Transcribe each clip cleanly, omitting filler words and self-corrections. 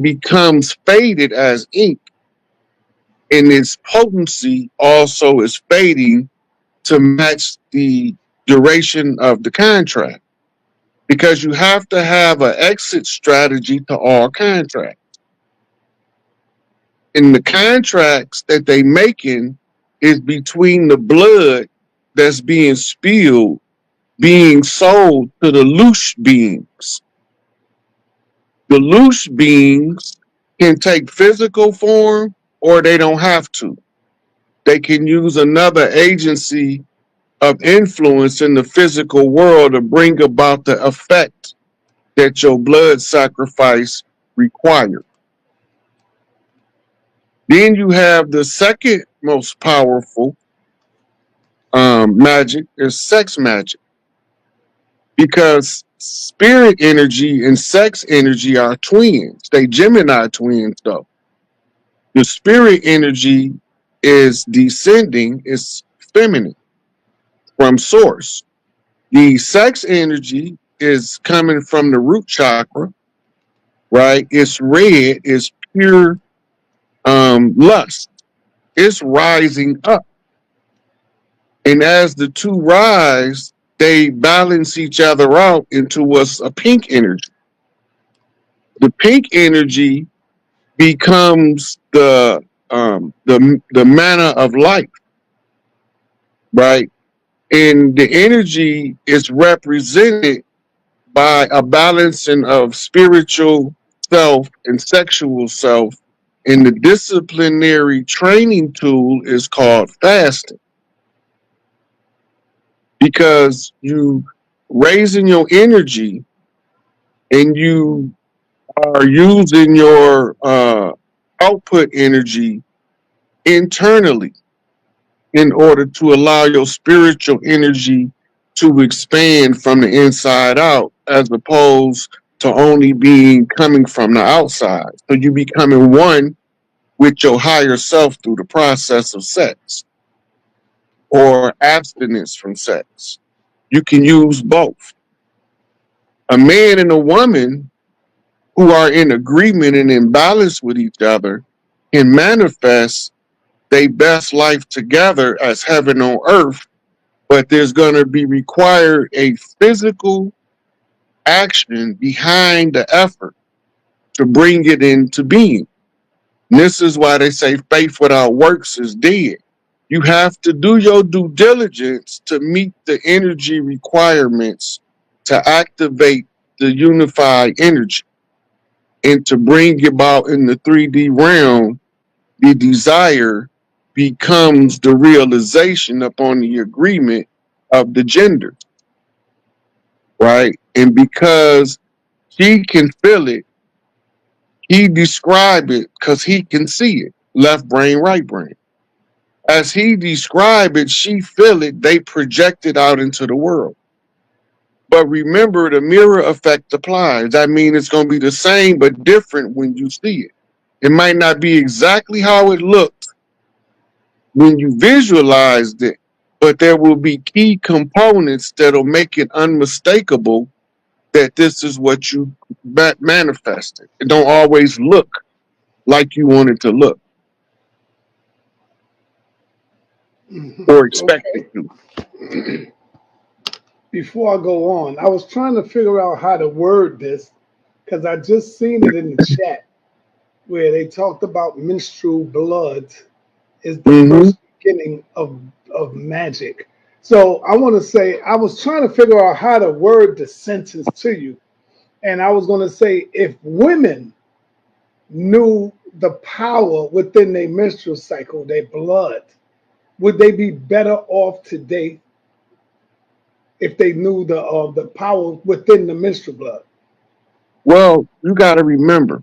becomes faded as ink, and its potency also is fading to match the duration of the contract. Because you have to have an exit strategy to all contracts. And the contracts that they making is between the blood that's being spilled, being sold to the loose beings. The loose beings can take physical form or they don't have to. They can use another agency of influence in the physical world to bring about the effect that your blood sacrifice required. Then you have the second most powerful magic is sex magic, because spirit energy and sex energy are twins. They Gemini twins though. The spirit energy is descending, is feminine from source. The sex energy is coming from the root chakra, right? It's red, it's pure lust. It's rising up. And as the two rise, they balance each other out into what's a pink energy. The pink energy becomes the manna of life, right? And the energy is represented by a balancing of spiritual self and sexual self. And the disciplinary training tool is called fasting, because you raising your energy and you are using your output energy internally in order to allow your spiritual energy to expand from the inside out, as opposed to only being coming from the outside. So you becoming one with your higher self through the process of sex or abstinence from sex. You can use both. A man and a woman who are in agreement and in balance with each other can manifest their best life together as heaven on earth, but there's going to be required a physical action behind the effort to bring it into being. And this is why they say faith without works is dead. You have to do your due diligence to meet the energy requirements to activate the unified energy and to bring about in the 3D realm. The desire becomes the realization upon the agreement of the gender, right? And because he can feel it, he describe it because he can see it, left brain, right brain. As he describe it, she feel it, they project it out into the world. But remember, the mirror effect applies. I mean, it's going to be the same but different when you see it. It might not be exactly how it looked when you visualized it, but there will be key components that'll make it unmistakable that this is what you manifested. It don't always look like you want it to look or expect it to. Before I go on, I was trying to figure out how to word this because I just seen it in the chat where they talked about menstrual blood is the first beginning of magic. So I want to say I was trying to figure out how to word the sentence to you, and I was going to say if women knew the power within their menstrual cycle, their blood, would they be better off today if they knew the power within the menstrual blood? Well, you got to remember,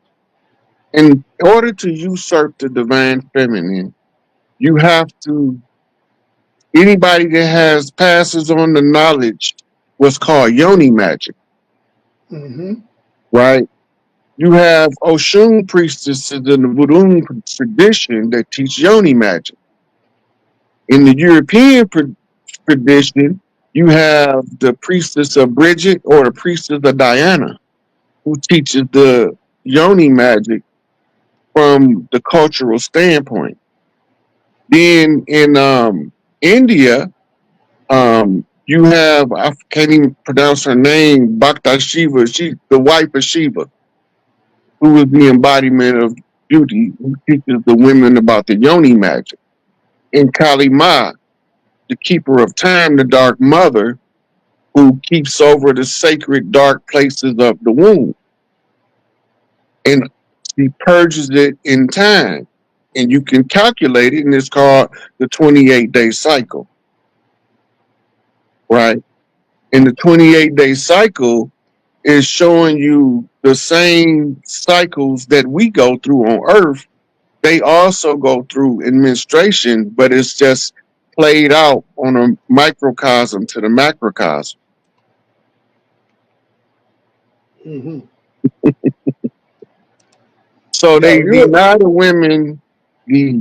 in order to usurp the divine feminine, you have to, anybody that has passes on the knowledge, what's called Yoni magic, right? You have Oshun priestesses in the Voodoo tradition that teach Yoni magic. In the European tradition, you have the priestess of Bridget or the priestess of Diana, who teaches the Yoni magic from the cultural standpoint. Then in India, you have, I can't even pronounce her name, Bhakta Shiva, she the wife of Shiva, who is the embodiment of beauty, who teaches the women about the Yoni magic. And Kali Ma, the keeper of time, the dark mother, who keeps over the sacred dark places of the womb. And she purges it in time. And you can calculate it, and it's called the 28-day cycle, right? And the 28-day cycle is showing you the same cycles that we go through on Earth. They also go through in menstruation, but it's just played out on a microcosm to the macrocosm. Mm-hmm. So Yo, they you. deny the women the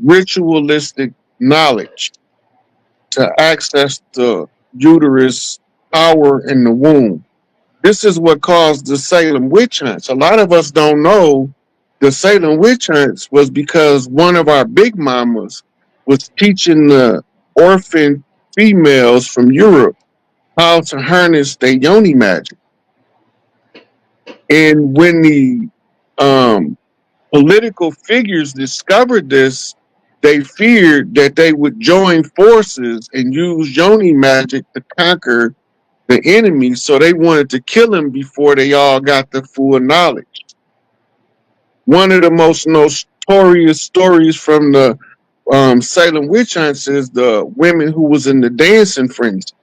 ritualistic knowledge to access the uterus power in the womb. This is what caused the Salem witch hunts. A lot of us don't know the Salem witch hunts was because one of our big mamas was teaching the orphan females from Europe how to harness their Yoni magic. And when the um, political figures discovered this, they feared that they would join forces and use Yoni magic to conquer the enemy. So they wanted to kill him before they all got the full knowledge. One of the most notorious stories from the Salem witch hunts is the women who was in the dancing frenzy.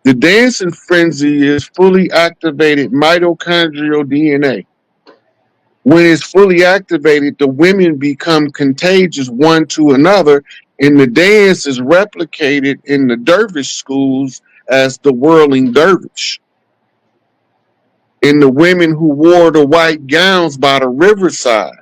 The dancing frenzy is fully activated mitochondrial DNA. When it's fully activated, the women become contagious one to another, and the dance is replicated in the dervish schools as the whirling dervish. And the women who wore the white gowns by the riverside,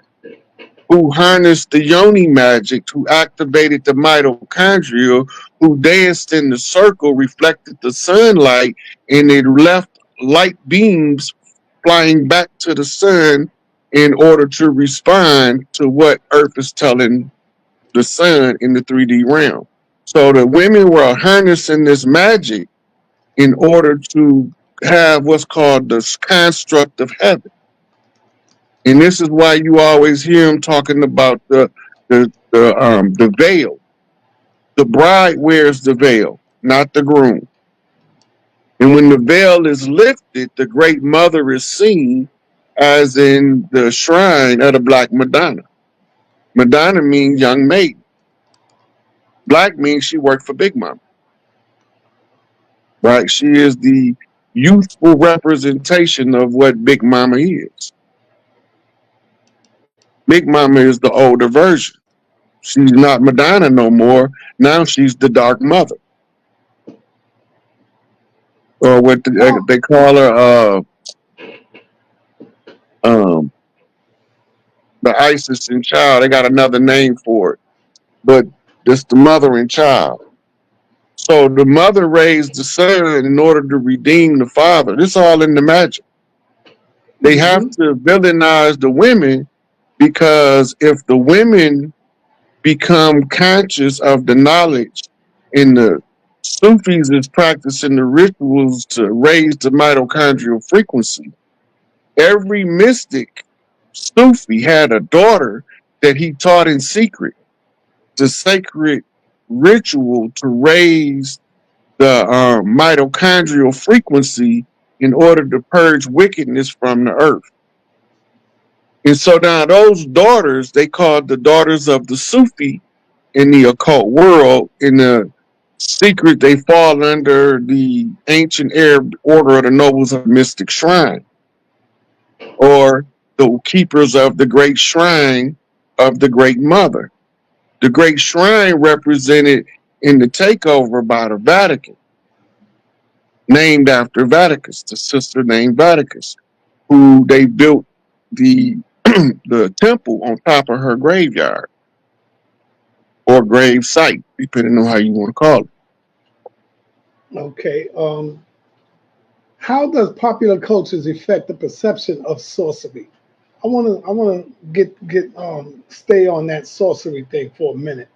who harnessed the Yoni magic, who activated the mitochondria, who danced in the circle, reflected the sunlight, and it left light beams flying back to the sun in order to respond to what Earth is telling the sun in the 3D realm. So the women were harnessing this magic in order to have what's called the construct of heaven. And this is why you always hear them talking about the veil. The bride wears the veil, not the groom. And when the veil is lifted, the great mother is seen, as in the shrine of the Black Madonna. Madonna means young maiden. Black means she worked for Big Mama, right? She is the youthful representation of what Big Mama is. Big Mama is the older version. She's not Madonna no more. Now she's the Dark Mother, or what they call her, um, the Isis and Child. They got another name for it, but it's the mother and child. So the mother raised the son in order to redeem the father. This all in the magic. They have Mm-hmm. to villainize the women because if the women become conscious of the knowledge and the Sufis is practicing the rituals to raise the mitochondrial frequency. Every mystic Sufi had a daughter that he taught in secret the sacred ritual to raise the mitochondrial frequency in order to purge wickedness from the earth. And so now those daughters, they called the daughters of the Sufi in the occult world. In the secret, they fall under the ancient Arab order of the nobles of mystic shrine, or the keepers of the great shrine of the great mother. The great shrine represented in the takeover by the Vatican, named after Vaticus, the sister named Vaticus, who they built the the temple on top of her graveyard or grave site, depending on how you want to call it. Okay. How does popular cultures affect the perception of sorcery? I wanna get stay on that sorcery thing for a minute.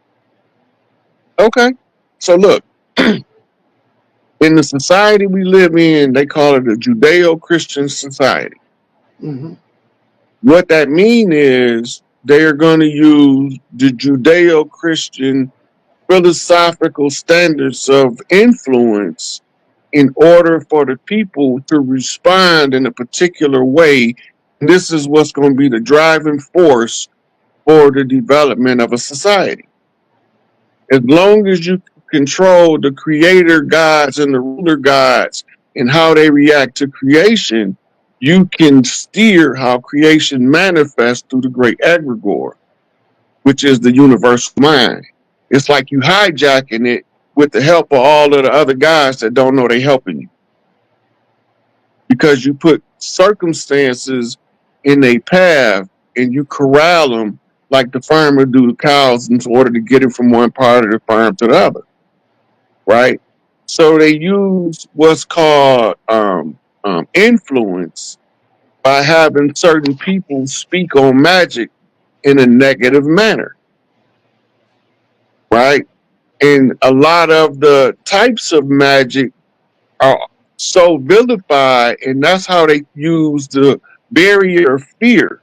Okay. So look, in the society we live in, they call it a Judeo-Christian society. Hmm. What that means is they are going to use the Judeo-Christian philosophical standards of influence in order for the people to respond in a particular way. And this is what's going to be the driving force for the development of a society. As long as you control the creator gods and the ruler gods and how they react to creation, you can steer how creation manifests through the great egregore, which is the universal mind. It's like you hijacking it with the help of all of the other guys that don't know they're helping you, because you put circumstances in a path and you corral them like the farmer do the cows in order to get it from one part of the farm to the other, right? So they use what's called influence by having certain people speak on magic in a negative manner, right? And a lot of the types of magic are so vilified, and that's how they use the barrier of fear,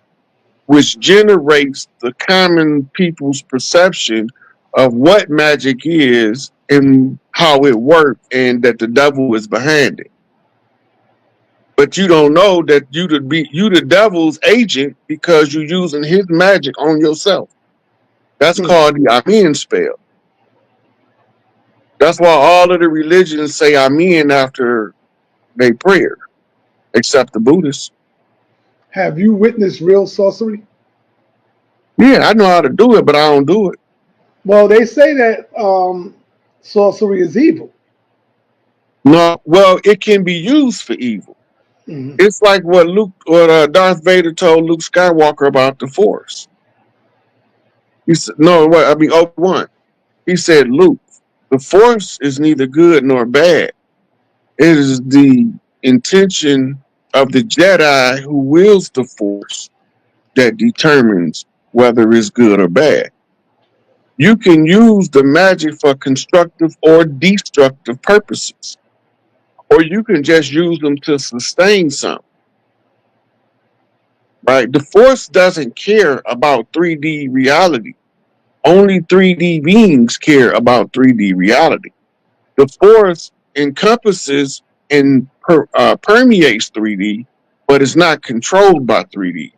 which generates the common people's perception of what magic is and how it works, and that the devil is behind it. But you don't know that you the devil's agent because you're using his magic on yourself. That's called the Amen spell. That's why all of the religions say Amen after they prayer, except the Buddhists. Have you witnessed real sorcery? Yeah, I know how to do it, but I don't do it. Well, they say that sorcery is evil. No, well, it can be used for evil. Hmm. It's like what Darth Vader told Luke Skywalker about the Force. He said, no, what I mean, Obi-Wan. He said, Luke, the Force is neither good nor bad. It is the intention of the Jedi who wields the Force that determines whether it's good or bad. You can use the magic for constructive or destructive purposes, or you can just use them to sustain something, right? The Force doesn't care about 3D reality. Only 3D beings care about 3D reality. The Force encompasses and permeates 3D, but it's not controlled by 3D.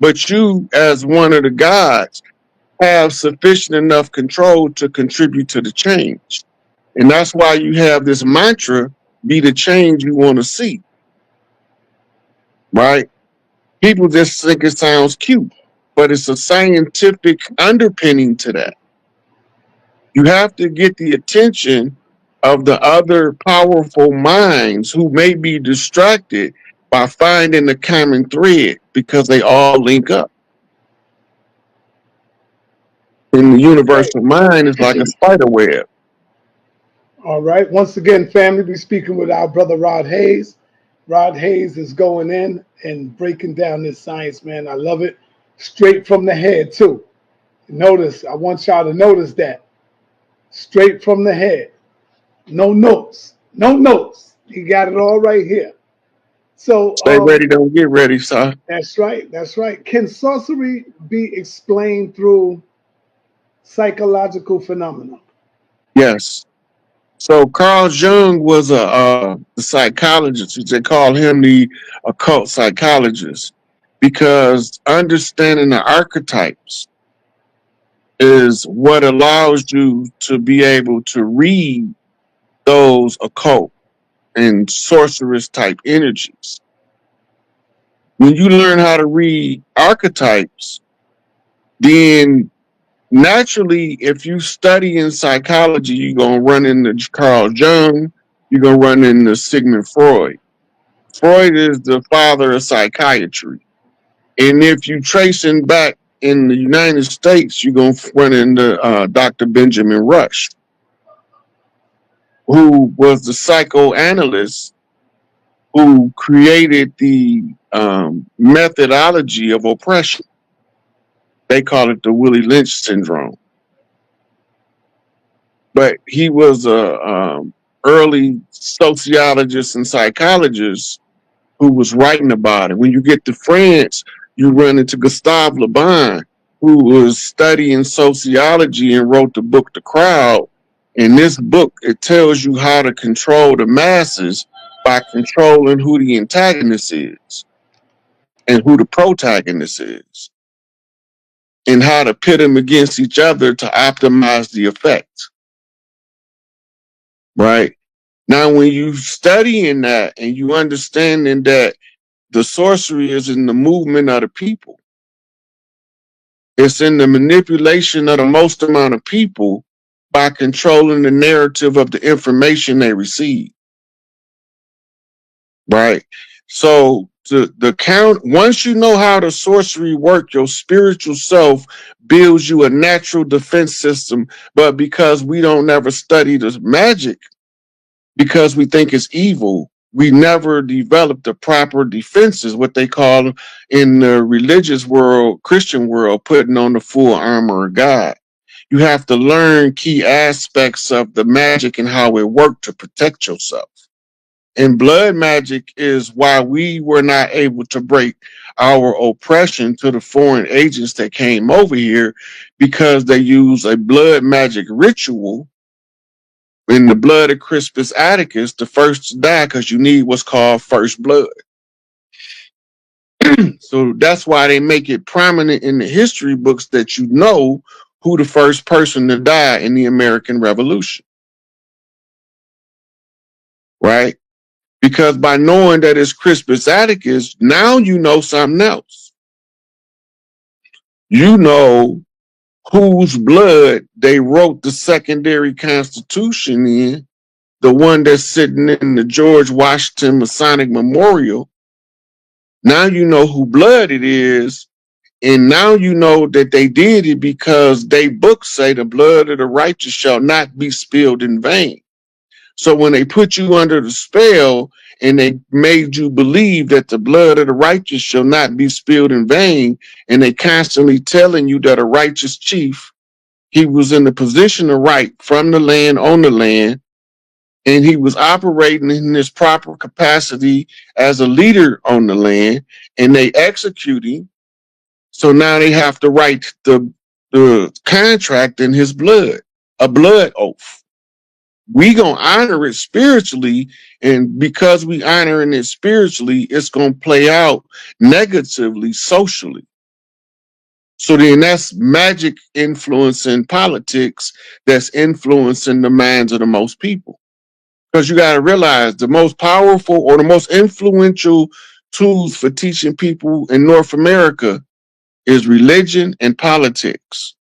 But you, as one of the gods, have sufficient enough control to contribute to the change. And that's why you have this mantra, be the change you want to see, right? People just think it sounds cute, but it's a scientific underpinning to that. You have to get the attention of the other powerful minds who may be distracted by finding the common thread because they all link up. And the Right. universal mind is like a spider web. All right. Once again, family, we're speaking with our brother Rod Hayes. Rod Hayes is going in and breaking down this science, man. I love it. Straight from the head, too. Notice, I want y'all to notice that. Straight from the head. No notes. No notes. He got it all right here. So, Stay ready, don't get ready, sir. that's right. That's right. Can sorcery be explained through psychological phenomena? Yes. So Carl Jung was a psychologist. They call him the occult psychologist because understanding the archetypes is what allows you to be able to read those occult and sorceress type energies. When you learn how to read archetypes, then naturally, if you study in psychology, you're going to run into Carl Jung, you're going to run into Sigmund Freud. Freud is the father of psychiatry. And if you trace him back in the United States, you're going to run into Dr. Benjamin Rush, who was the psychoanalyst who created the methodology of oppression. They call it the Willie Lynch syndrome. But he was a early sociologist and psychologist who was writing about it. When you get to France, you run into Gustave Le Bon, who was studying sociology and wrote the book The Crowd. In this book, it tells you how to control the masses by controlling who the antagonist is and who the protagonist is, and how to pit them against each other to optimize the effect. Right? Now, when you studying that and you understanding that the sorcery is in the movement of the people, it's in the manipulation of the most amount of people by controlling the narrative of the information they receive. Right? So the count, once you know how the sorcery work, your spiritual self builds you a natural defense system. But because we don't never study the magic, because we think it's evil, we never develop the proper defenses, what they call in the religious world, Christian world, putting on the full armor of God. You have to learn key aspects of the magic and how it works to protect yourself. And blood magic is why we were not able to break our oppression to the foreign agents that came over here, because they use a blood magic ritual in the blood of Crispus Attucks, the first to die, because you need what's called first blood. So that's why they make it prominent in the history books that you know who the first person to die in the American Revolution. Right? Because by knowing that it's Crispus Attucks, now you know something else. You know whose blood they wrote the secondary constitution in, the one that's sitting in the George Washington Masonic Memorial. Now you know who blood it is, and now you know that they did it because they books say the blood of the righteous shall not be spilled in vain. So when they put you under the spell and they made you believe that the blood of the righteous shall not be spilled in vain, and they constantly telling you that a righteous chief, he was in the position of right from the land, on the land, and he was operating in his proper capacity as a leader on the land, and they execute him. So now they have to write the contract in his blood, a blood oath. We gonna honor it spiritually, and because we honoring it spiritually, it's gonna play out negatively socially. So then that's magic influencing politics, that's influencing the minds of the most people. Because you got to realize the most powerful or the most influential tools for teaching people in North America is religion and politics,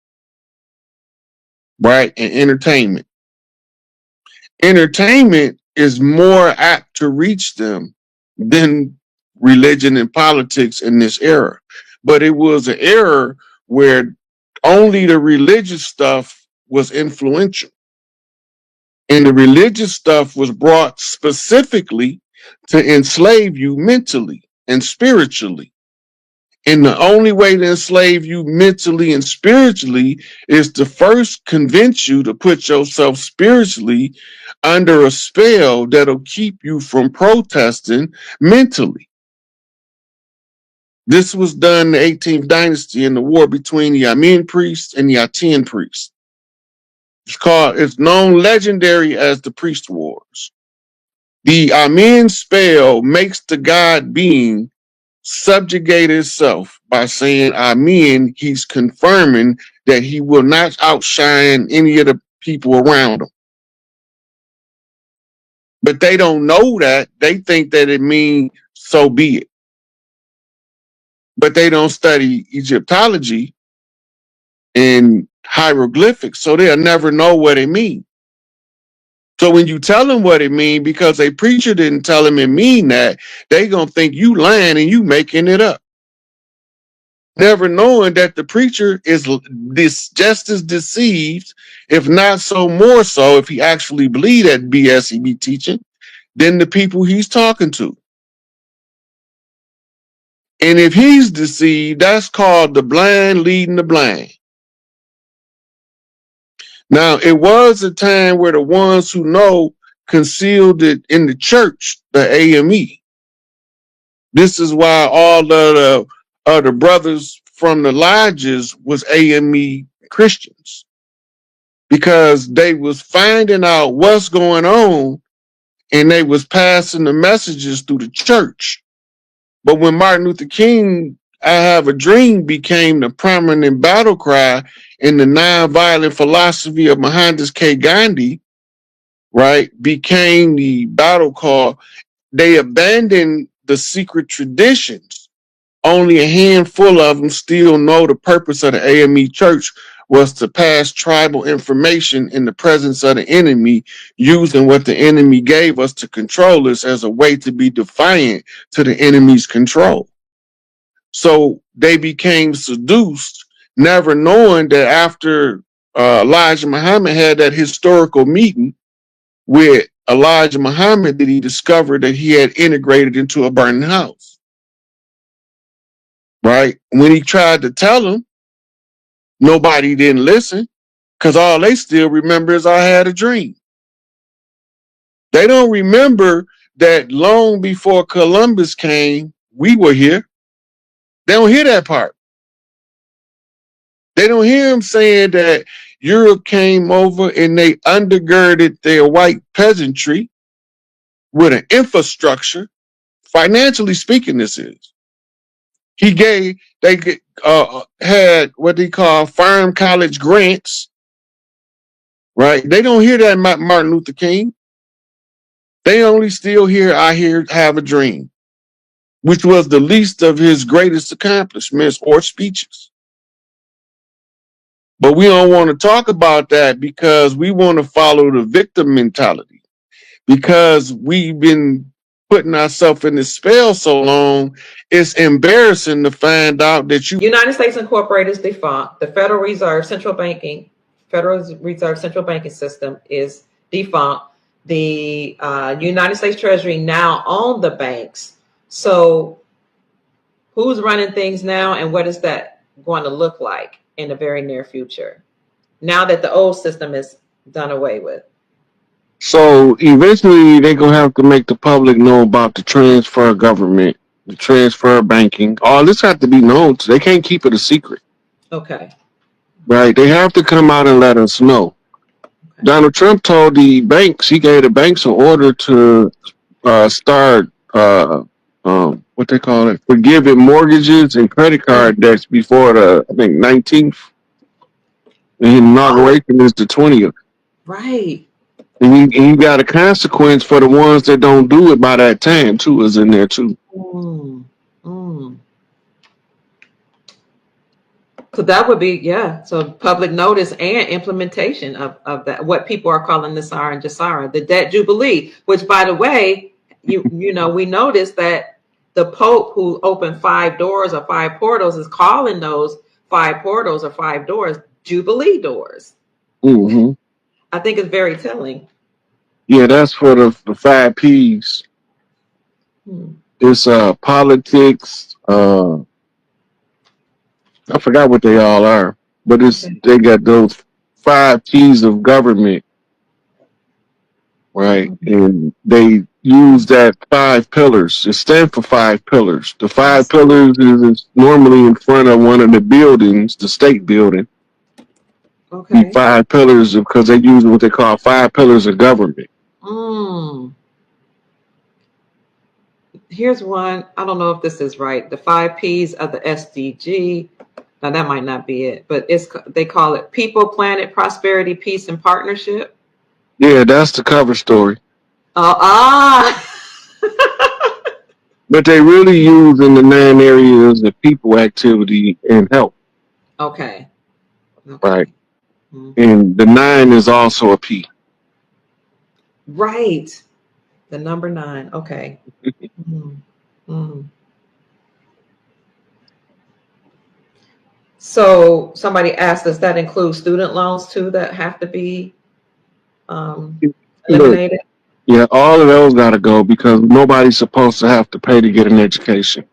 right? And entertainment. Entertainment is more apt to reach them than religion and politics in this era. But it was an era where only the religious stuff was influential. And the religious stuff was brought specifically to enslave you mentally and spiritually. And the only way to enslave you mentally and spiritually is to first convince you to put yourself spiritually under a spell that'll keep you from protesting mentally. This was done in the 18th dynasty in the war between the Amin priests and the Aten priests. It's known legendary as the Priest Wars. The Amen spell makes the God being subjugate itself by saying Amen. He's confirming that he will not outshine any of the people around him. But they don't know that. They think that it means so be it. But they don't study Egyptology and hieroglyphics, so they'll never know what it means. So when you tell them what it means, because a preacher didn't tell them it mean that, they gonna think you lying and you making it up. Never knowing that the preacher is just as deceived, if not so more so, if he actually believe that BS he be teaching, than the people he's talking to. And if he's deceived, that's called the blind leading the blind. Now, it was a time where the ones who know concealed it in the church, the AME. This is why all of the brothers from the lodges was AME Christians, because they was finding out what's going on and they was passing the messages through the church. But when Martin Luther King, I Have a Dream, became the prominent battle cry in the nonviolent philosophy of Mohandas K. Gandhi, right, became the battle call, they abandoned the secret traditions. Only a handful of them still know the purpose of the AME church was to pass tribal information in the presence of the enemy, using what the enemy gave us to control us as a way to be defiant to the enemy's control. So they became seduced, never knowing that after Elijah Muhammad had that historical meeting with Elijah Muhammad, that he discovered that he had integrated into a burning house. Right? When he tried to tell them, nobody didn't listen, because all they still remember is I had a dream. They don't remember that long before Columbus came, we were here. They don't hear that part. They don't hear him saying that Europe came over and they undergirded their white peasantry with an infrastructure. Financially speaking, this is. They had what they call farm college grants, right? They don't hear that Martin Luther King. They only still hear Have a Dream, which was the least of his greatest accomplishments or speeches. But we don't want to talk about that because we want to follow the victim mentality, because we've been putting ourselves in this spell so long. It's embarrassing to find out that United States Incorporated is defunct. The Federal Reserve Central Banking System is defunct. The United States Treasury now own the banks. So who's running things now, and what is that going to look like in the very near future, now that the old system is done away with? So eventually they're going to have to make the public know about the transfer of government, the transfer of banking. All this has to be known. They can't keep it a secret. Okay. Right? They have to come out and let us know. Okay. Donald Trump told the banks, he gave the banks an order to start what they call it, forgiving mortgages and credit card debts before the, I think, 19th. The inauguration is the 20th. Right. And you got a consequence for the ones that don't do it by that time, too, is in there, too. So that would be, yeah. So public notice and implementation of that, what people are calling Nasara and Jasara, the debt jubilee, which, by the way, you know, we noticed that the Pope, who opened 5 doors or 5 portals, is calling those 5 portals or 5 doors jubilee doors. Mm-hmm. I think it's very telling. Yeah, that's for the 5 P's. It's politics. I forgot what they all are, but they got those 5 P's of government, right? And they use that 5 pillars. It stands for 5 pillars. The 5 pillars is normally in front of one of the buildings, the state building. Okay. The 5 pillars, because they use what they call 5 pillars of government. Here's one. I don't know if this is right. The 5 P's of the SDG. Now that might not be it, but they call it People, Planet, Prosperity, Peace, and Partnership. Yeah, that's the cover story. But they really use in the 9 areas of people, activity, and health. Okay. Right. Mm-hmm. And the 9 is also a P. Right. The number 9. Okay. Mm-hmm. So somebody asked, does that include student loans too that have to be eliminated? Yeah, all of those got to go because nobody's supposed to have to pay to get an education.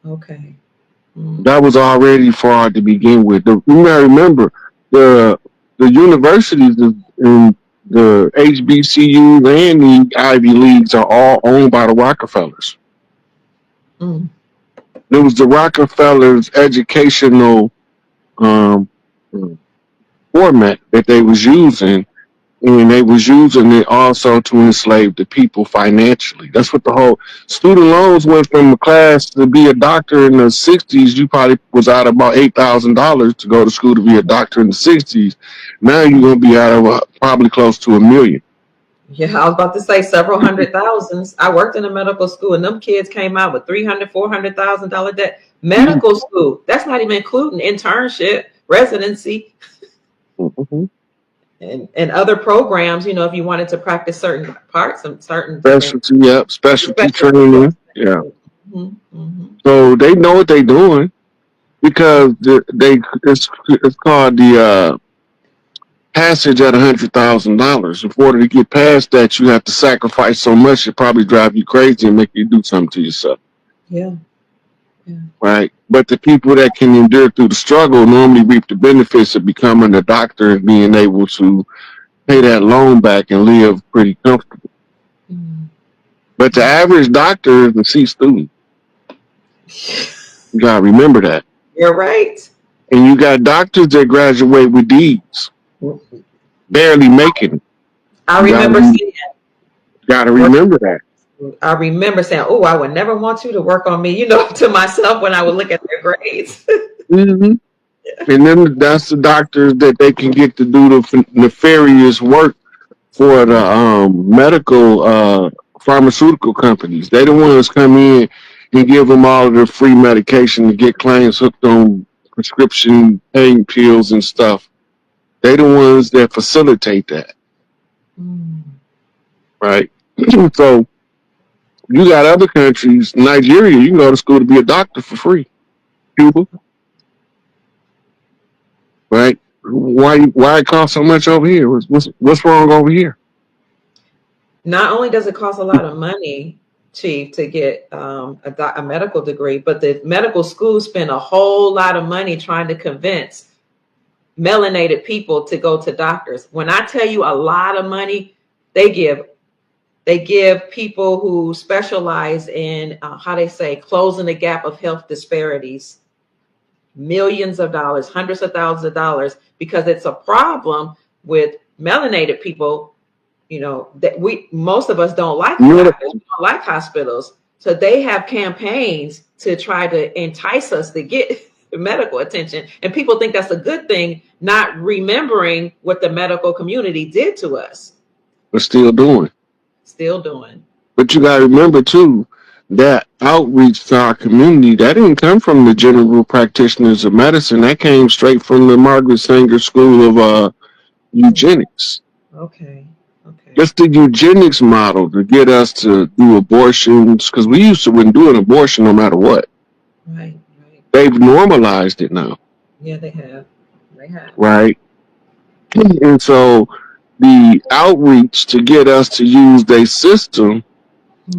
Okay. That was already fraud to begin with. You gotta remember the universities and the HBCUs and the Ivy Leagues are all owned by the Rockefellers. Mm. It was the Rockefellers' educational um, format that they was using, and they was using it also to enslave the people financially. That's what the whole student loans went from a class to be a doctor in the 60s. You probably was out about $8,000 to go to school to be a doctor in the 60s. Now you're gonna be out of probably close to $1 million. Yeah, I was about to say several hundred thousands. I worked in a medical school, and them kids came out with $300,000, $400,000 debt. Medical school. That's not even including internship, residency, Mm-hmm. and other programs. You know, if you wanted to practice certain parts and certain different Specialty, yep, specialty specialties. training, yeah. Mm-hmm. So they know what they're doing because it's called the passage at $100,000. In order to get past that, you have to sacrifice so much it probably drive you crazy and make you do something to yourself. Yeah. Yeah. Right. But the people that can endure through the struggle normally reap the benefits of becoming a doctor and being able to pay that loan back and live pretty comfortable. Mm. But the average doctor is a C student. You gotta remember that. You're right. And you got doctors that graduate with D's, barely making it. I remember seeing. Gotta remember that. I remember saying, "Oh, I would never want you to work on me," you know, to myself when I would look at their grades. Mm-hmm. And then that's the doctors that they can get to do the nefarious work for the medical pharmaceutical companies. They the ones come in and give them all of the free medication to get clients hooked on prescription pain pills and stuff. They the ones that facilitate that, right? So you got other countries, Nigeria, you can go to school to be a doctor for free. Cuba, right? Why it cost so much over here? What's wrong over here? Not only does it cost a lot of money, Chief, to get a medical degree, but the medical schools spend a whole lot of money trying to convince melanated people to go to doctors. When I tell you a lot of money, they give people who specialize in how they say closing the gap of health disparities millions of dollars, hundreds of thousands of dollars, because it's a problem with melanated people. You know, that most of us don't like doctors, we don't like hospitals. So they have campaigns to try to entice us to get medical attention. And people think that's a good thing, not remembering what the medical community did to us. We're still doing. But you gotta remember too, that outreach to our community, that didn't come from the general practitioners of medicine. That came straight from the Margaret Sanger School of eugenics. Okay. Just the eugenics model to get us to do abortions, because we wouldn't do an abortion no matter what. Right. They've normalized it now. Yeah, they have. Right. And so the outreach to get us to use their system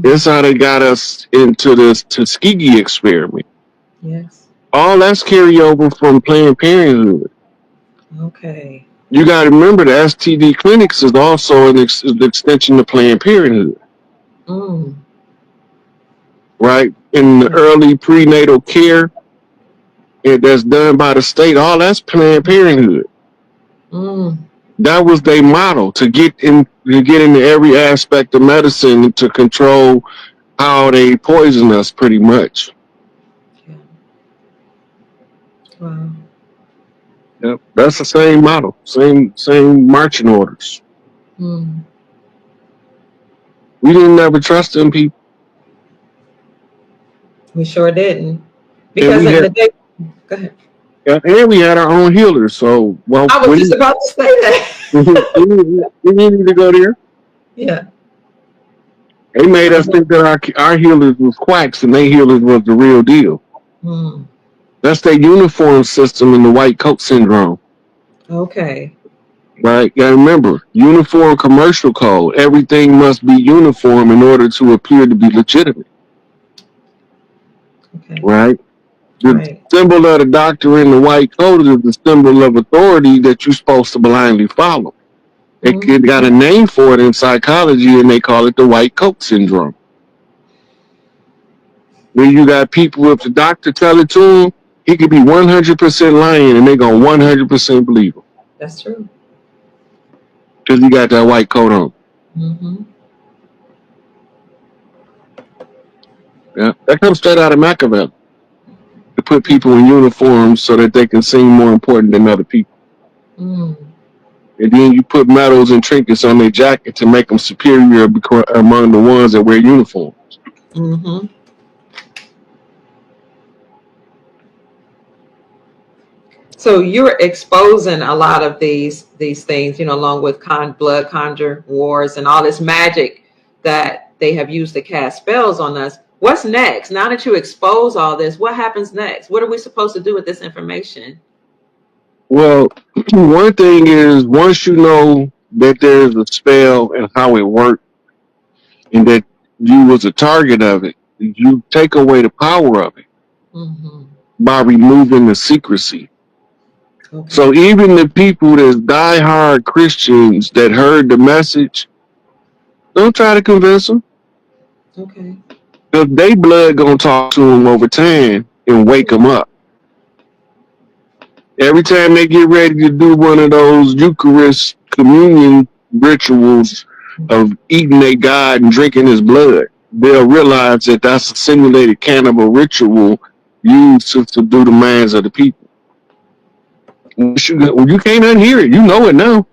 is how they got us into this Tuskegee experiment. Yes. All that's carryover from Planned Parenthood. Okay. You got to remember the STD clinics is also an extension of Planned Parenthood. Right? In the early prenatal care that's done by the state, all that's Planned Parenthood. That was their model to get into every aspect of medicine to control how they poison us, pretty much. Yeah. Wow. Yep, that's the same model, same marching orders. We didn't never trust them people. We sure didn't. Because go ahead. Yeah, and we had our own healers, so I was just about to say that. we needed to go there. Yeah. They made us think that our healers was quacks and their healers was the real deal. That's their uniform system and the white coat syndrome. Okay. Right? You gotta remember, uniform commercial code. Everything must be uniform in order to appear to be legitimate. Okay. right? The Right. symbol of the doctor in the white coat is the symbol of authority that you're supposed to blindly follow. It got a Mm-hmm. name for it in psychology, and they call it the white coat syndrome. When you got people, if the doctor tell it to them, he could be 100% lying, and they gonna 100% believe him That's true. because he got that white coat on. Mm-hmm. Yeah, that comes straight out of Machiavelli to put people in uniforms so that they can seem more important than other people. Mm. And then you put medals and trinkets on their jacket to make them superior among the ones that wear uniforms. Mm-hmm. So you're exposing a lot of these things, you know, along with blood conjure wars and all this magic that they have used to cast spells on us. What's next? Now that you expose all this, what happens next? What are we supposed to do with this information? Well, one thing is once you know that there's a spell and how it works, and that you was a target of it, you take away the power of it Mm-hmm. by removing the secrecy. Okay. So even the people that's diehard Christians that heard the message, don't try to convince them. Okay. Because they blood gonna talk to them over time and wake them up. Every time they get ready to do one of those Eucharist communion rituals of eating their God and drinking his blood, they'll realize that that's a simulated cannibal ritual used to subdue the minds of the people. You can't unhear it. You know it now.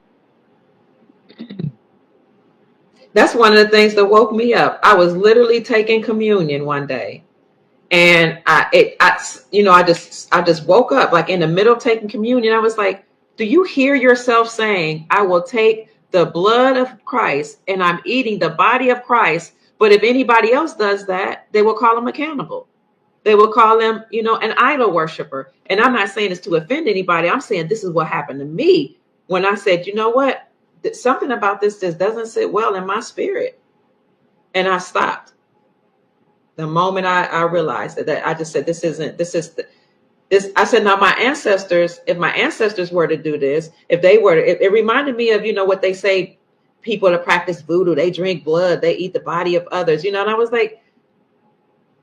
That's one of the things that woke me up. I was literally taking communion one day, and I just woke up like in the middle of taking communion. I was like, do you hear yourself saying, I will take the blood of Christ and I'm eating the body of Christ? But if anybody else does that, they will call him a cannibal. They will call him, you know, an idol worshiper. And I'm not saying this to offend anybody. I'm saying this is what happened to me when I said, you know what, something about this just doesn't sit well in my spirit. And I stopped. The moment I realized that I just said, this. I said, now my ancestors, if my ancestors were to do this, if they were to, it reminded me of, you know, what they say, people that practice voodoo, they drink blood, they eat the body of others, you know, and I was like,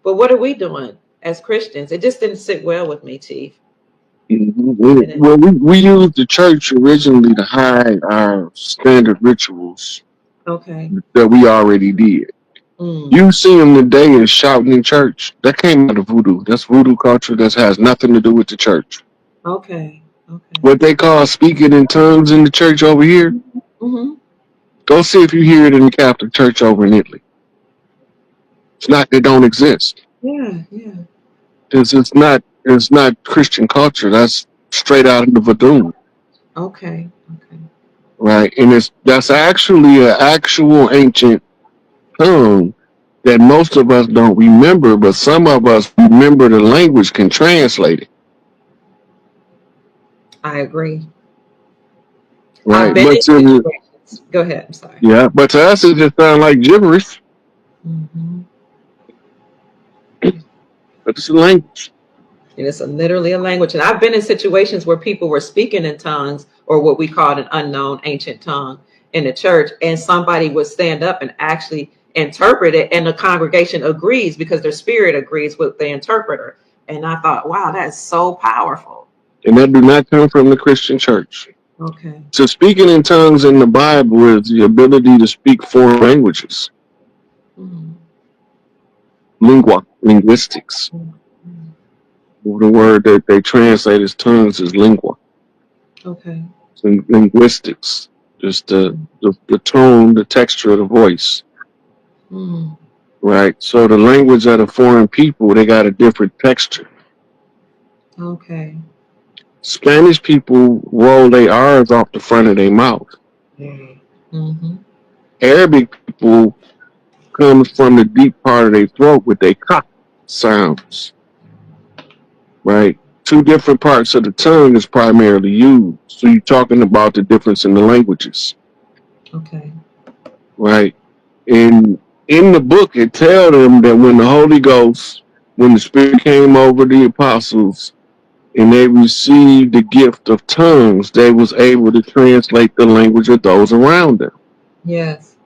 but what are we doing as Christians? It just didn't sit well with me, Chief. Well, we used the church originally to hide our standard rituals Okay. that we already did. Mm. You see them today as shouting in church. That came out of voodoo. That's voodoo culture that has nothing to do with the church. Okay. Okay. What they call speaking in tongues in the church over here, Mm-hmm. go see if you hear it in the Catholic Church over in Italy. It's not, they don't exist. Yeah. Yeah. It's not Christian culture. That's straight out of the voodoo, Okay. Okay. right? And that's actually an actual ancient tongue that most of us don't remember, but some of us remember the language, can translate it, I agree. I've right? been But in situations. Go ahead. I'm sorry. yeah, but to us it just sounds like gibberish. Mm-hmm. But it's a language. And it's literally a language. And I've been in situations where people were speaking in tongues, or what we called an unknown ancient tongue, in the church, and somebody would stand up and actually interpret it, and the congregation agrees because their spirit agrees with the interpreter. And I thought, wow, that's so powerful. And that do not come from the Christian church. Okay. So speaking in tongues in the Bible is the ability to speak foreign languages. Mm-hmm. Linguistics. The word that they translate as tongues is lingua. Okay. So linguistics, just the tone, the texture of the voice. Mm. Right. So the language of the foreign people, they got a different texture. Okay. Spanish people roll their R's off the front of their mouth. Mm-hmm. Arabic people comes from the deep part of their throat with their ka sounds. Right. Two different parts of the tongue is primarily used. So you're talking about the difference in the languages. Okay. Right. And in the book, it tells them that when the Holy Ghost when the Spirit came over the apostles and they received the gift of tongues, they was able to translate the language of those around them. Yes.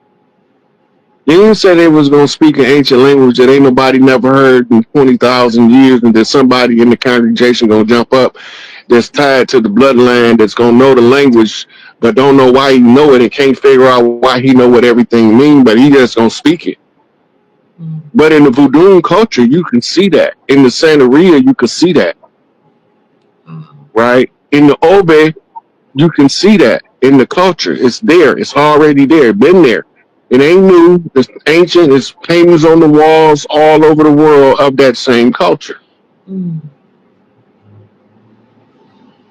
They didn't say they was going to speak an ancient language that ain't nobody never heard in 20,000 years, and that somebody in the congregation going to jump up that's tied to the bloodline that's going to know the language but don't know why he know it and can't figure out why he know what everything means, but he just going to speak it. Mm. But in the voodoo culture, you can see that. In the Santeria, you can see that. Oh. Right? In the Obe, you can see that. In the culture, it's there. It's already there. Been there. It ain't new. It's ancient. It's paintings on the walls all over the world of that same culture. Mm.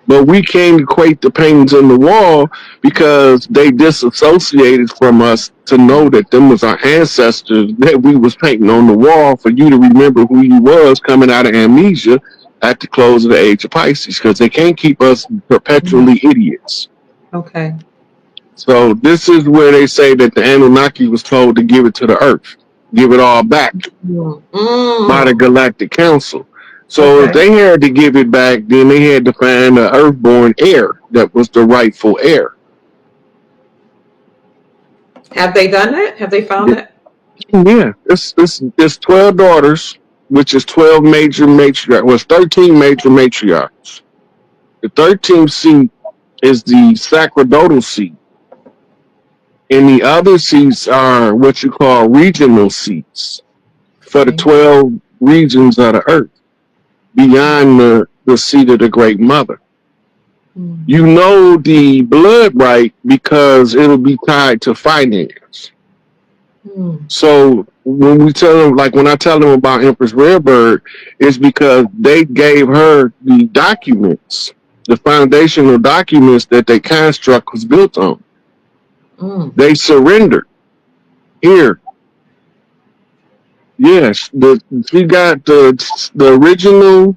But we can't equate the paintings on the wall because they disassociated from us to know that them was our ancestors that we was painting on the wall for you to remember who you was coming out of amnesia at the close of the age of Pisces, because they can't keep us perpetually idiots. Okay. So this is where they say that the Anunnaki was told to give it to the earth, give it all back by the Galactic Council. So if Okay. they had to give it back, then they had to find an earthborn heir that was the rightful heir. Have they done that? Have they found that? Yeah, it's 12 daughters, which is 12 major matriarchs. Well, 13 major matriarchs. The 13th seat is the sacerdotal seat. And the other seats are what you call regional seats for the Okay. 12 regions of the earth beyond the seat of the Great Mother. Mm. You know the blood right because it'll be tied to finance. Mm. So when we tell them, like when I tell them about Empress Rarebird, it's because they gave her the documents, the foundational documents that their construct was built on. Mm. They surrendered. Here, yes, she got the original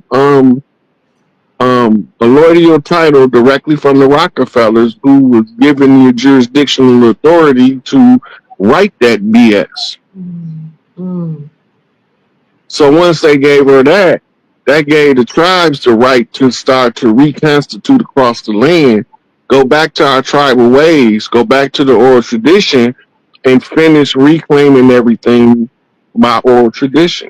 allodial title directly from the Rockefellers, who was given the jurisdictional authority to write that BS. Mm. Mm. So once they gave her that, that gave the tribes the right to start to reconstitute across the land, go back to our tribal ways, go back to the oral tradition, and finish reclaiming everything by oral tradition.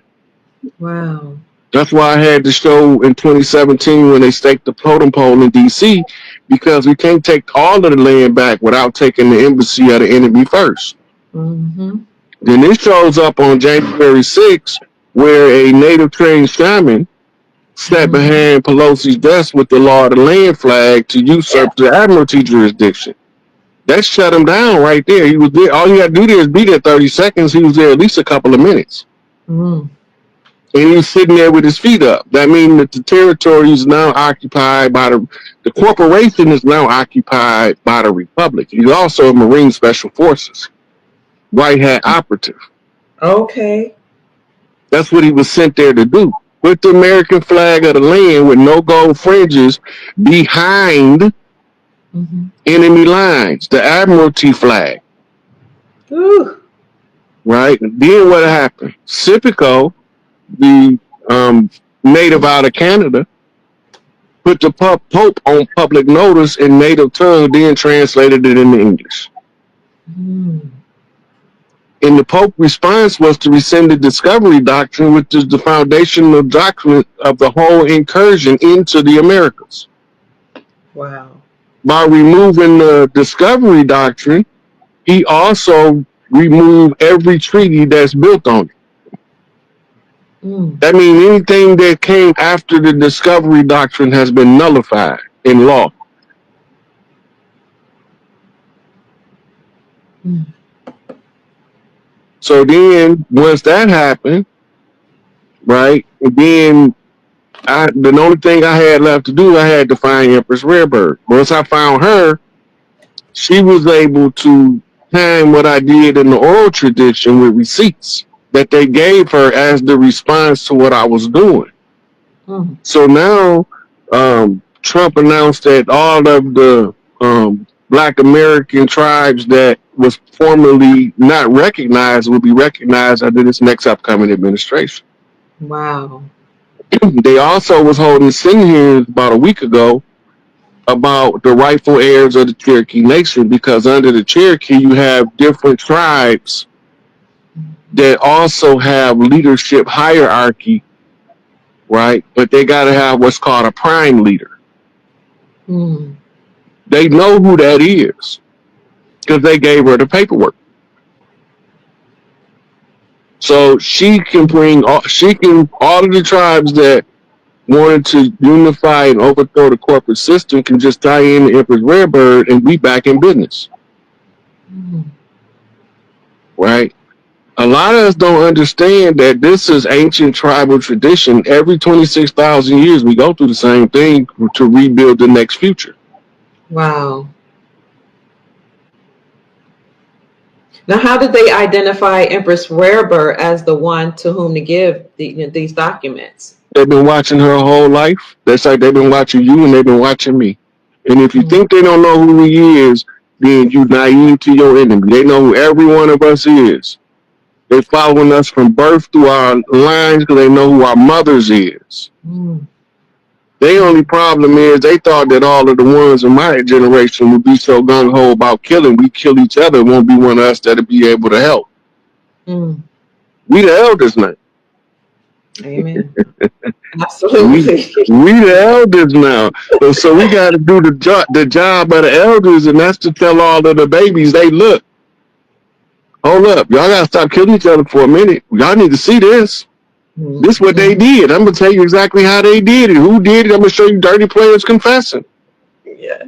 Wow. That's why I had the show in 2017 when they staked the totem pole in D.C., because we can't take all of the land back without taking the embassy of the enemy first. Mm-hmm. Then this shows up on January 6th, where a native trained shaman sat behind Pelosi's desk with the law of the land flag to usurp the admiralty jurisdiction. That shut him down right there. He was there. All you got to do there is be there 30 seconds. He was there at least a couple of minutes. Mm. And he was sitting there with his feet up. That means that the territory is now occupied by the corporation is now occupied by the Republic. He's also a Marine Special Forces, white hat operative. Okay. That's what he was sent there to do. Put the American flag of the land with no gold fringes behind enemy lines, the Admiralty flag. Ooh. Right? Then what happened? SikApe, the native out of Canada, put the Pope on public notice in native tongue, then translated it into English. Mm. And the Pope response was to rescind the discovery doctrine, which is the foundational doctrine of the whole incursion into the Americas. Wow. By removing the discovery doctrine, he also removed every treaty that's built on it. Mm. That means anything that came after the discovery doctrine has been nullified in law. Mm. So then, once that happened, right, then the only thing I had left to do, I had to find Empress Rarebird. Once I found her, she was able to time what I did in the oral tradition with receipts that they gave her as the response to what I was doing. Mm. So now Trump announced that all of the Black American tribes that was formerly not recognized will be recognized under this next upcoming administration. Wow. They also was holding Senate hearings about a week ago about the rightful heirs of the Cherokee Nation, because under the Cherokee you have different tribes that also have leadership hierarchy, right? But they got to have what's called a prime leader. Mm. They know who that is because they gave her the paperwork. So she can bring all of the tribes that wanted to unify and overthrow the corporate system can just tie in the Empress Redbird and be back in business, Mm. right? A lot of us don't understand that this is ancient tribal tradition. Every 26,000 years, we go through the same thing to rebuild the next future. Wow. Now, how did they identify Empress Rarebird as the one to whom to give these documents? They've been watching her whole life. That's like they've been watching you and they've been watching me. And if you think they don't know who he is, then you naive to your enemy. They know who every one of us is. They're following us from birth through our lines because they know who our mothers is. Mm. Their only problem is they thought that all of the ones in my generation would be so gung-ho about killing. We kill each other. It won't be one of us that'll be able to help. Mm. We the elders now. Amen. Absolutely. We the elders now. So we got to do the job of the elders, and that's to tell all of the babies, they look, hold up, y'all got to stop killing each other for a minute. Y'all need to see this. Mm. This is what they did. I'm going to tell you exactly how they did it. Who did it? I'm going to show you dirty players confessing. Yeah.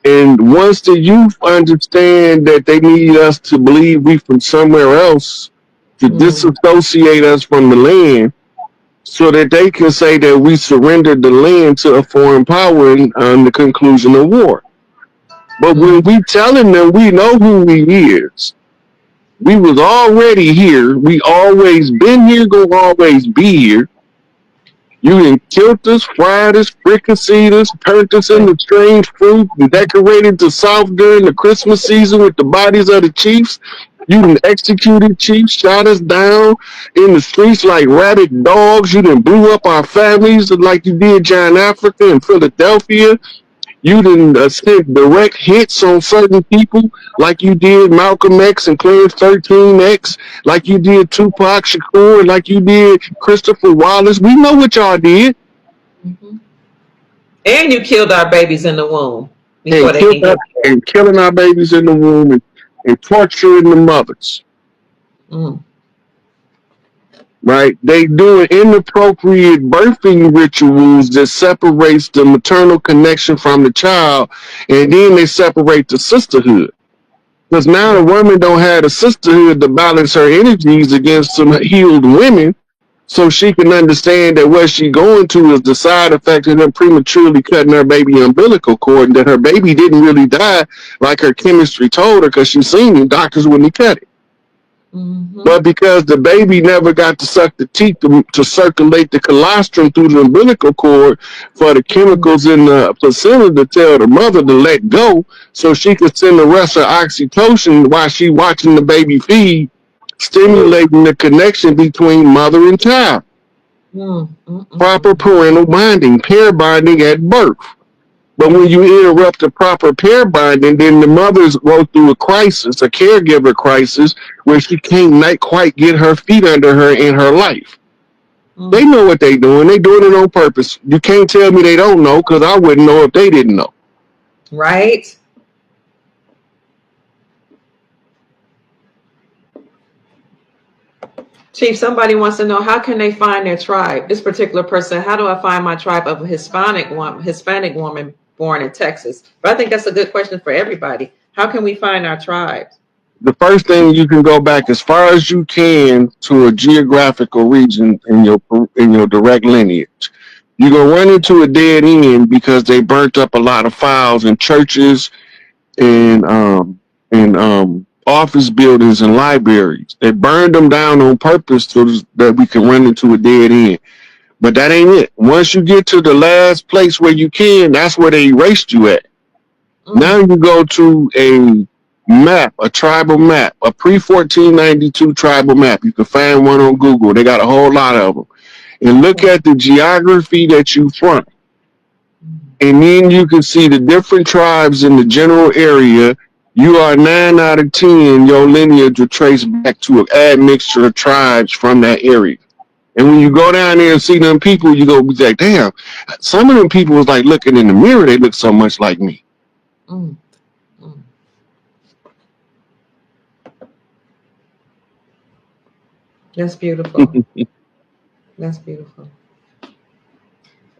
And once the youth understand that they need us to believe we from somewhere else, to disassociate us from the land, so that they can say that we surrendered the land to a foreign power on the conclusion of war. But when we telling them we know who we is, we was already here, we always been here, gonna always be here. You done killed us, fried us, fricasseed us, turned us into strange fruit, and decorated the South during the Christmas season with the bodies of the chiefs. You done executed chiefs, shot us down in the streets like rabid dogs. You done blew up our families like you did John Africa in Philadelphia. You done sent direct hits on certain people like you did Malcolm X and Clarence 13X, like you did Tupac Shakur, like you did Christopher Wallace. We know what y'all did. Mm-hmm. And you killed our babies in the womb before they can get there. And killing our babies in the womb and torturing the mothers. Mm. Right? They doing inappropriate birthing rituals that separates the maternal connection from the child, and then they separate the sisterhood. Because now the woman don't have a sisterhood to balance her energies against some healed women, so she can understand that what she going to is the side effect of them prematurely cutting her baby umbilical cord, and that her baby didn't really die like her chemistry told her, because she seen the doctors when they cut it. Mm-hmm. But because the baby never got to suck the teeth to circulate the colostrum through the umbilical cord for the chemicals in the placenta to tell the mother to let go, so she could send the rest of oxytocin while she watching the baby feed, stimulating the connection between mother and child. Proper parental bonding, pair bonding at birth. But when you interrupt the proper pair bonding, then the mothers go through a crisis, a caregiver crisis, where she can't not quite get her feet under her in her life. They know what they're doing. They're doing it on purpose. You can't tell me they don't know, because I wouldn't know if they didn't know. Right? Chief, somebody wants to know, how can they find their tribe? This particular person, how do I find my tribe of a Hispanic woman born in Texas? But I think that's a good question for everybody. How can we find our tribes? The first thing, you can go back as far as you can to a geographical region in your direct lineage. You're going to run into a dead end because they burnt up a lot of files in churches and office buildings and libraries. They burned them down on purpose so that we can run into a dead end. But that ain't it. Once you get to the last place where you can, that's where they erased you at. Now you go to a map, a tribal map, a pre-1492 tribal map. You can find one on Google. They got a whole lot of them. And look at the geography that you from. And then you can see the different tribes in the general area. You are 9 out of 10, your lineage will trace back to an admixture of tribes from that area. And when you go down there and see them people, you go be like, damn, some of them people was like looking in the mirror, they look so much like me. Mm. Mm. That's beautiful. That's beautiful.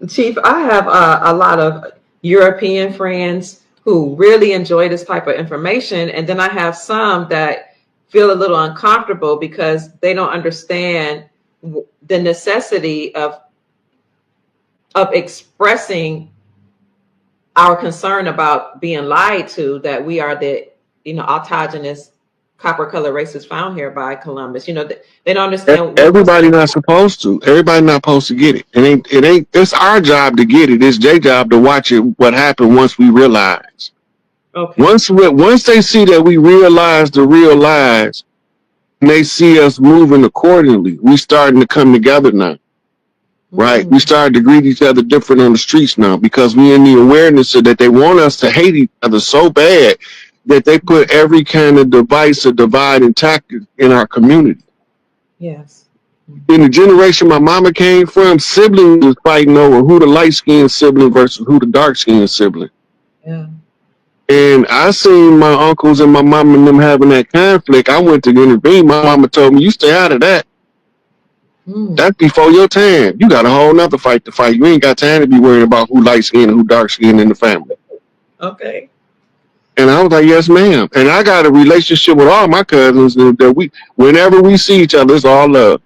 Chief, I have a lot of European friends who really enjoy this type of information. And then I have some that feel a little uncomfortable because they don't understand the necessity of expressing our concern about being lied to, that we are the, autogenous copper color races found here by Columbus. They don't understand. Everybody not supposed to. Everybody not supposed to get it. It ain't. It's our job to get it. It's their job to watch it. What happened once we realize. Okay. Once they see that we realize the real lies, and they see us moving accordingly, we starting to come together now. Right? We started to greet each other different on the streets now because we in the awareness that they want us to hate each other so bad that they put every kind of device or divide and tactic in our community. Yes. In the generation my mama came from, siblings was fighting over who the light-skinned sibling versus who the dark-skinned sibling. Yeah. And I seen my uncles and my mom and them having that conflict. I went to intervene. My mama told me, you stay out of that. That's before your time. You got a whole nother fight to fight. You ain't got time to be worrying about who light-skinned and who dark-skinned in the family. Okay. And I was like, yes, ma'am. And I got a relationship with all my cousins that whenever we see each other, it's all love.